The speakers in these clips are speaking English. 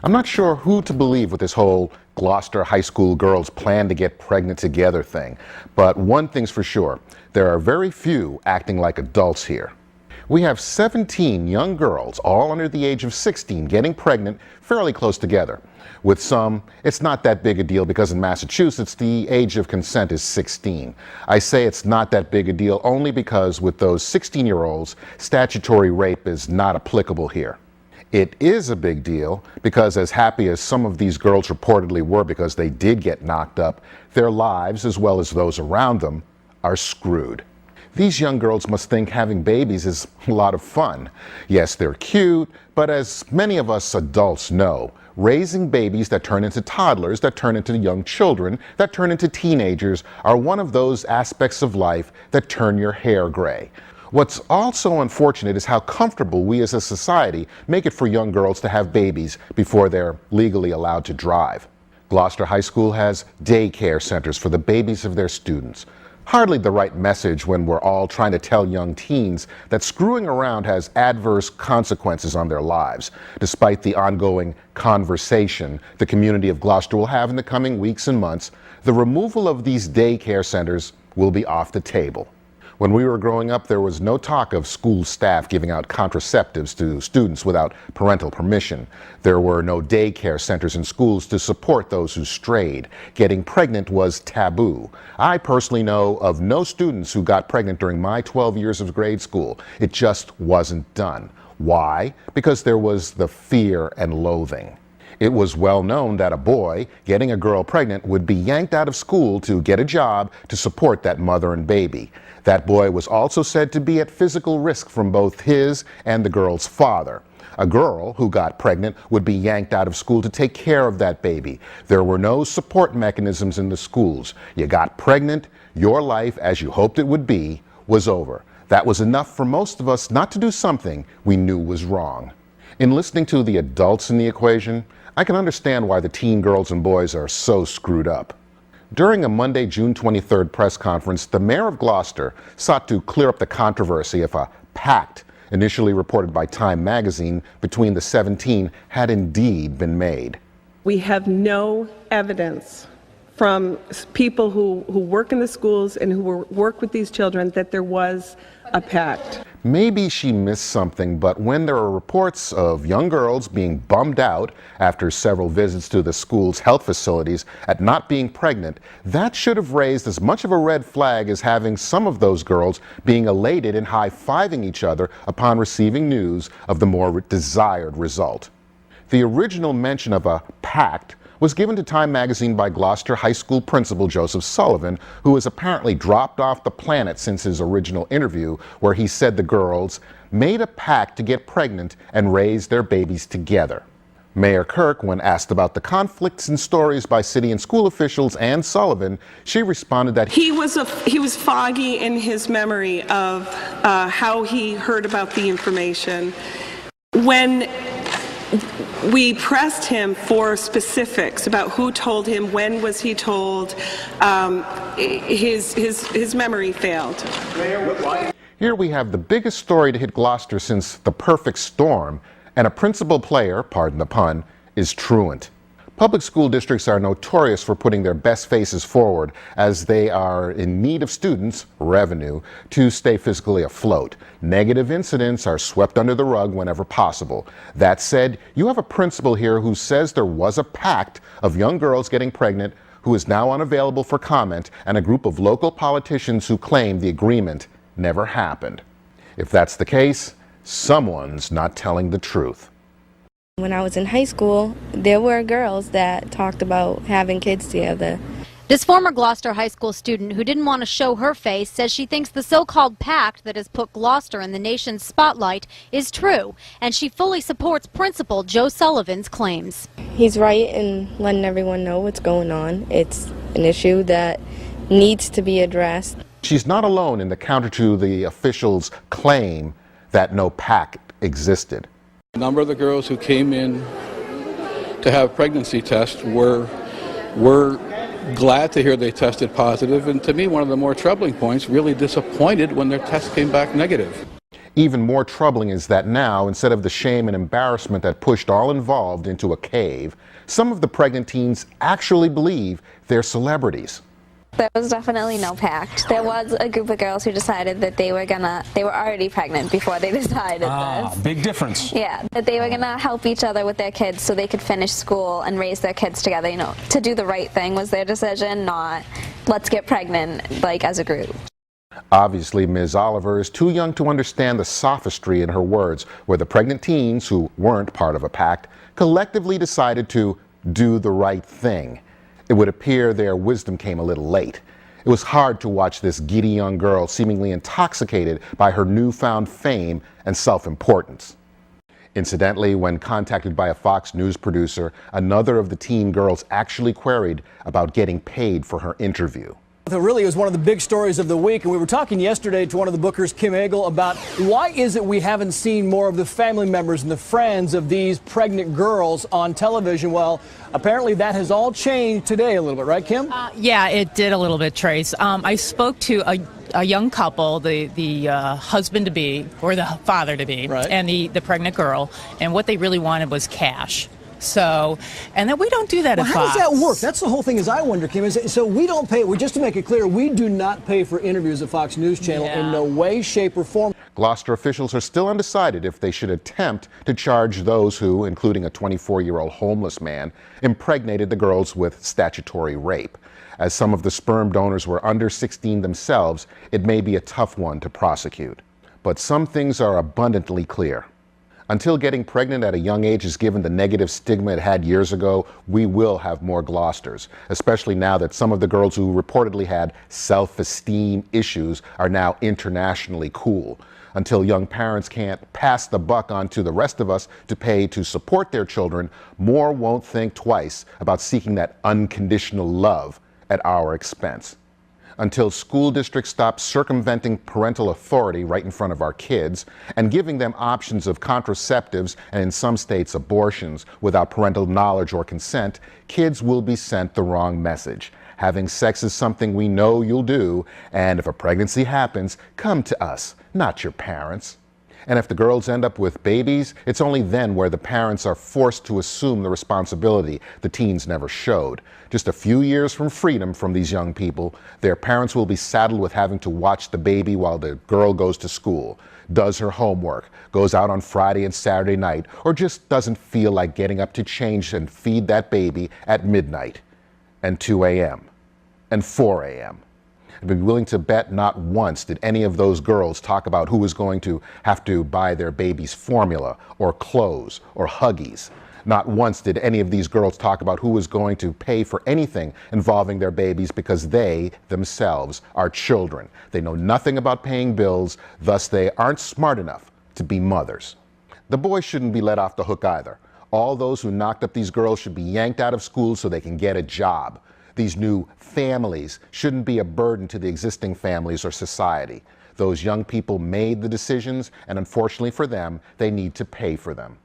I'm not sure who to believe with this whole Gloucester high school girls plan to get pregnant together thing, but one thing's for sure, there are very few acting like adults here. We have 17 young girls, all under the age of 16, getting pregnant fairly close together. With some, it's not that big a deal because in Massachusetts, the age of consent is 16. I say it's not that big a deal only because with those 16-year-olds, statutory rape is not applicable here. It is a big deal because as happy as some of these girls reportedly were because they did get knocked up, their lives, as well as those around them, are screwed. These young girls must think having babies is a lot of fun. Yes, they're cute, but as many of us adults know, raising babies that turn into toddlers, that turn into young children, that turn into teenagers are one of those aspects of life that turn your hair gray. What's also unfortunate is how comfortable we as a society make it for young girls to have babies before they're legally allowed to drive. Gloucester High School has daycare centers for the babies of their students. Hardly the right message when we're all trying to tell young teens that screwing around has adverse consequences on their lives, despite the ongoing conversation the community of Gloucester will have in the coming weeks and months. The removal of these daycare centers will be off the table. When we were growing up, there was no talk of school staff giving out contraceptives to students without parental permission. There were no daycare centers in schools to support those who strayed. Getting pregnant was taboo. I personally know of no students who got pregnant during my 12 years of grade school. It just wasn't done. Why? Because there was the fear and loathing. It was well known that a boy getting a girl pregnant would be yanked out of school to get a job to support that mother and baby. That boy was also said to be at physical risk from both his and the girl's father. A girl who got pregnant would be yanked out of school to take care of that baby. There were no support mechanisms in the schools. You got pregnant, your life, as you hoped it would be, was over. That was enough for most of us not to do something we knew was wrong. In listening to the adults in the equation, I can understand why the teen girls and boys are so screwed up. During a Monday, June 23rd press conference, the mayor of Gloucester sought to clear up the controversy if a pact, initially reported by Time magazine, between the 17 had indeed been made. We have no evidence from people who work in the schools and who work with these children that there was a pact. Maybe she missed something, but when there are reports of young girls being bummed out after several visits to the school's health facilities at not being pregnant, that should have raised as much of a red flag as having some of those girls being elated and high-fiving each other upon receiving news of the more desired result. The original mention of a pact was given to Time magazine by Gloucester High School principal Joseph Sullivan, who has apparently dropped off the planet since his original interview, where he said the girls made a pact to get pregnant and raise their babies together. Mayor Kirk, when asked about the conflicts and stories by city and school officials and Sullivan, she responded that he was foggy in his memory of how he heard about the information. When we pressed him for specifics about who told him, when was he told, his memory failed. Here we have the biggest story to hit Gloucester since the perfect storm, and a principal player, pardon the pun, is truant. Public school districts are notorious for putting their best faces forward as they are in need of students' revenue to stay fiscally afloat. Negative incidents are swept under the rug whenever possible. That said, you have a principal here who says there was a pact of young girls getting pregnant who is now unavailable for comment, and a group of local politicians who claim the agreement never happened. If that's the case, someone's not telling the truth. When I was in high school, there were girls that talked about having kids together. This former Gloucester High School student who didn't want to show her face says she thinks the so-called pact that has put Gloucester in the nation's spotlight is true, and she fully supports Principal Joe Sullivan's claims. He's right in letting everyone know what's going on. It's an issue that needs to be addressed. She's not alone in the counter to the officials' claim that no pact existed. A number of the girls who came in to have pregnancy tests were glad to hear they tested positive, and to me, one of the more troubling points, really disappointed when their test came back negative. Even more troubling is that now, instead of the shame and embarrassment that pushed all involved into a cave, some of the pregnant teens actually believe they're celebrities. There was definitely no pact. There was a group of girls who decided that they were already pregnant before they decided this. Big difference. Yeah, that they were gonna help each other with their kids so they could finish school and raise their kids together. You know, to do the right thing was their decision, not let's get pregnant, like, as a group. Obviously, Ms. Oliver is too young to understand the sophistry in her words, where the pregnant teens, who weren't part of a pact, collectively decided to do the right thing. It would appear their wisdom came a little late. It was hard to watch this giddy young girl seemingly intoxicated by her newfound fame and self-importance. Incidentally, when contacted by a Fox News producer, another of the teen girls actually queried about getting paid for her interview. It really is one of the big stories of the week, and we were talking yesterday to one of the bookers, Kim Agel, about why is it we haven't seen more of the family members and the friends of these pregnant girls on television. Well, apparently that has all changed today a little bit, right, Kim? Yeah, it did a little bit, Trace. I spoke to a young couple, the husband-to-be or the father-to-be, right, and the pregnant girl, and what they really wanted was cash. So, and then we don't do that at Fox. How does that work? That's the whole thing, as I wonder, Kim. So we don't pay, just to make it clear, we do not pay for interviews at Fox News Channel in no way, shape, or form. Gloucester officials are still undecided if they should attempt to charge those who, including a 24-year-old homeless man, impregnated the girls with statutory rape. As some of the sperm donors were under 16 themselves, it may be a tough one to prosecute. But some things are abundantly clear. Until getting pregnant at a young age is given the negative stigma it had years ago, we will have more Gloucesters, especially now that some of the girls who reportedly had self-esteem issues are now internationally cool. Until young parents can't pass the buck on to the rest of us to pay to support their children, more won't think twice about seeking that unconditional love at our expense. Until school districts stop circumventing parental authority right in front of our kids and giving them options of contraceptives and in some states abortions without parental knowledge or consent, kids will be sent the wrong message. Having sex is something we know you'll do, and if a pregnancy happens, come to us, not your parents. And if the girls end up with babies, it's only then where the parents are forced to assume the responsibility the teens never showed. Just a few years from freedom from these young people, their parents will be saddled with having to watch the baby while the girl goes to school, does her homework, goes out on Friday and Saturday night, or just doesn't feel like getting up to change and feed that baby at midnight, and 2 a.m., and 4 a.m. I'd be willing to bet not once did any of those girls talk about who was going to have to buy their babies formula or clothes or Huggies. Not once did any of these girls talk about who was going to pay for anything involving their babies because they themselves are children. They know nothing about paying bills, thus they aren't smart enough to be mothers. The boys shouldn't be let off the hook either. All those who knocked up these girls should be yanked out of school so they can get a job. These new families shouldn't be a burden to the existing families or society. Those young people made the decisions, and unfortunately for them, they need to pay for them.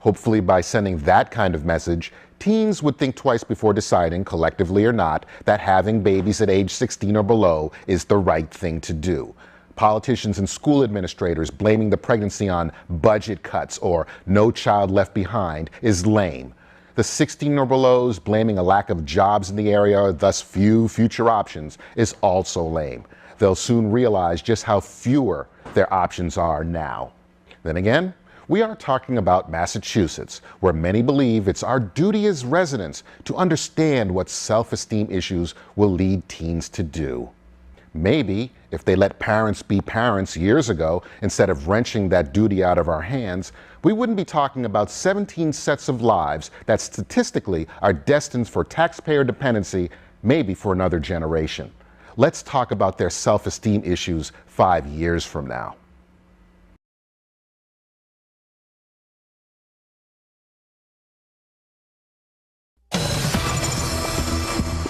Hopefully by sending that kind of message, teens would think twice before deciding, collectively or not, that having babies at age 16 or below is the right thing to do. Politicians and school administrators blaming the pregnancy on budget cuts or no child left behind is lame. The 16 or belows blaming a lack of jobs in the area, thus few future options, is also lame. They'll soon realize just how fewer their options are now. Then again, we are talking about Massachusetts, where many believe it's our duty as residents to understand what self-esteem issues will lead teens to do. Maybe if they let parents be parents years ago, instead of wrenching that duty out of our hands, we wouldn't be talking about 17 sets of lives that statistically are destined for taxpayer dependency, maybe for another generation. Let's talk about their self-esteem issues 5 years from now.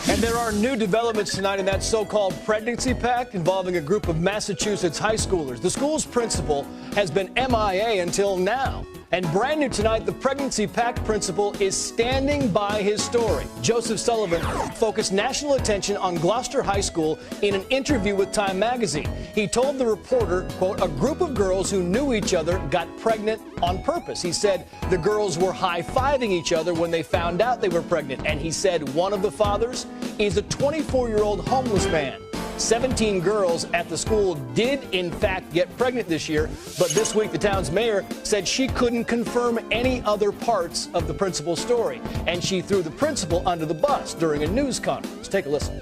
And there are new developments tonight in that so-called pregnancy pact involving a group of Massachusetts high schoolers. The school's principal has been MIA until now. And brand new tonight, the Pregnancy Pact principal is standing by his story. Joseph Sullivan focused national attention on Gloucester High School in an interview with Time magazine. He told the reporter, quote, a group of girls who knew each other got pregnant on purpose. He said the girls were high-fiving each other when they found out they were pregnant. And he said one of the fathers is a 24-year-old homeless man. 17 girls at the school did, in fact, get pregnant this year, but this week the town's mayor said she couldn't confirm any other parts of the principal's story, and she threw the principal under the bus during a news conference. Take a listen.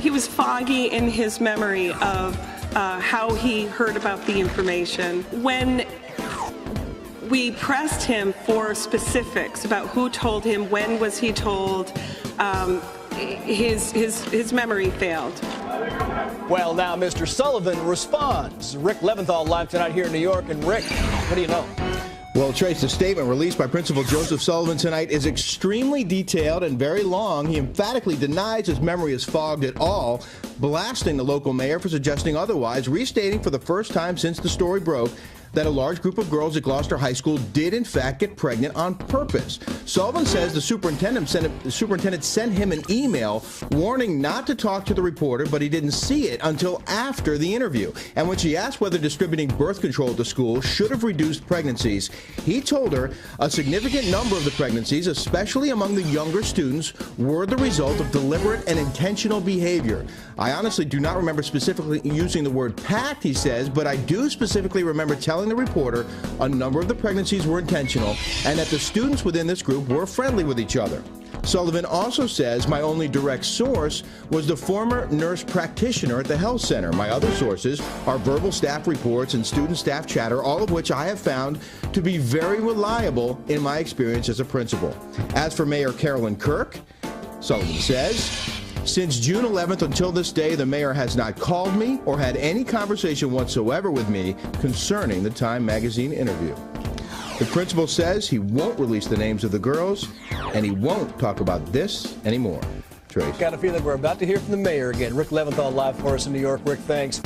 He was foggy in his memory of how he heard about the information. When we pressed him for specifics about who told him, when was he told, his memory failed. Well, now Mr. Sullivan responds. Rick Leventhal live tonight here in New York. And Rick, what do you know? Well, Trace, the statement released by Principal Joseph Sullivan tonight is extremely detailed and very long. He emphatically denies his memory is fogged at all, blasting the local mayor for suggesting otherwise, restating for the first time since the story broke that a large group of girls at Gloucester High School did, in fact, get pregnant on purpose. Sullivan says the superintendent sent him an email warning not to talk to the reporter, but he didn't see it until after the interview. And when she asked whether distributing birth control at the school should have reduced pregnancies, he told her a significant number of the pregnancies, especially among the younger students, were the result of deliberate and intentional behavior. I honestly do not remember specifically using the word pact, he says, but I do specifically remember telling the reporter a number of the pregnancies were intentional and that the students within this group were friendly with each other. Sullivan also says my only direct source was the former nurse practitioner at the health center. My other sources are verbal staff reports and student staff chatter, all of which I have found to be very reliable in my experience as a principal. As for Mayor Carolyn Kirk, Sullivan says, since June 11th until this day, the mayor has not called me or had any conversation whatsoever with me concerning the Time magazine interview. The principal says he won't release the names of the girls, and he won't talk about this anymore. Trace. Got a feeling we're about to hear from the mayor again. Rick Leventhal live for us in New York. Rick, thanks.